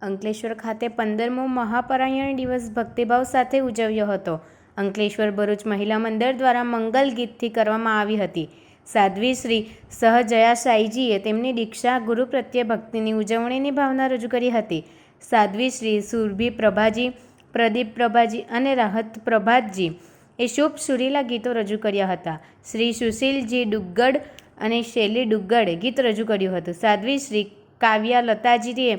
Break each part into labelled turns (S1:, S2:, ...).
S1: અંકલેશ્વર ખાતે 15મો મહાપરાયણ દિવસ ભક્તિભાવ સાથે ઉજવ્યો હતો. અંકલેશ્વર ભરૂચ મહિલા મંડળ દ્વારા મંગલ ગીતથી કરવામાં આવી હતી. સાધ્વી શ્રી સહજયા સાઈજીએ તેમની દીક્ષા ગુરુ પ્રત્યે ભક્તિની ઉજવણીની ભાવના રજૂ કરી હતી. સાધ્વી શ્રી સુરભી પ્રભાજી, પ્રદીપ પ્રભાજી અને રાહત પ્રભાતજી એ શુભ સુરીલા ગીતો રજૂ કર્યા હતા. શ્રી સુશીલજી ડુગ્ગડ અને શૈલી ડુગ્ગડે ગીત રજૂ કર્યું હતું. સાધ્વી શ્રી કાવ્યા લતાજીએ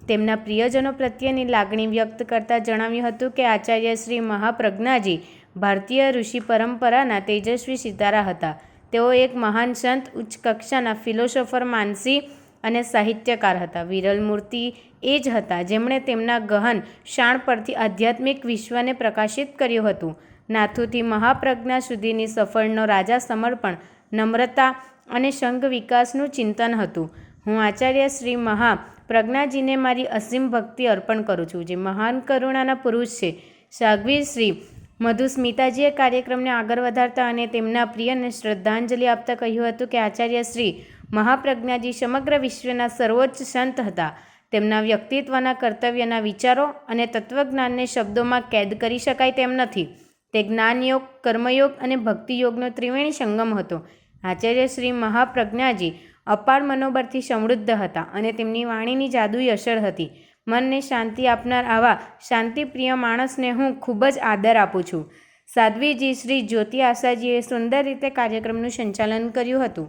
S1: તેમના પ્રિયજનો પ્રત્યેની લાગણી વ્યક્ત કરતા જણાવ્યું હતું કે આચાર્ય શ્રી મહાપ્રજ્ઞાજી ભારતીય ઋષિ પરંપરાના તેજસ્વી સિતારા હતા. તેઓ એક મહાન સંત, ઉચ્ચ કક્ષાના ફિલોસોફર, માનસી અને સાહિત્યકાર હતા. વિરલ મૂર્તિ એ જ હતા જેમણે તેમના ગહન શાણ પરથી આધ્યાત્મિક વિશ્વને પ્રકાશિત કર્યું હતું. નાથુથી મહાપ્રજ્ઞા સુધીની સફળનો રાજા સમર્પણ, નમ્રતા અને સંઘ વિકાસનું ચિંતન હતું. હું આચાર્ય શ્રી મહાપ્રજ્ઞાજીને મારી અસીમ ભક્તિ અર્પણ કરું છું, જે મહાન કરુણાના પુરુષ છે. સાધ્વી શ્રી મધુસ્મિતાજીએ કાર્યક્રમને આગળ વધારતા અને તેમના પ્રિયને શ્રદ્ધાંજલિ આપતા કહ્યું હતું કે આચાર્ય શ્રી મહાપ્રજ્ઞાજી સમગ્ર વિશ્વના સર્વોચ્ચ સંત હતા. તેમના વ્યક્તિત્વના, કર્તવ્યના વિચારો અને તત્વજ્ઞાનને શબ્દોમાં કેદ કરી શકાય તેમ નથી. તે જ્ઞાનયોગ, કર્મયોગ અને ભક્તિયોગનો ત્રિવેણી સંગમ હતો. આચાર્ય શ્રી મહાપ્રજ્ઞાજી અપાર મનોબળથી સમૃદ્ધ હતા અને તેમની વાણીની જાદુઈ અસર હતી. મનને શાંતિ આપનાર આવા શાંતિપ્રિય માણસને હું ખૂબ જ આદર આપું છું. સાધ્વીજી શ્રી જ્યોતિ આશાજીએ સુંદર રીતે કાર્યક્રમનું સંચાલન કર્યું હતું.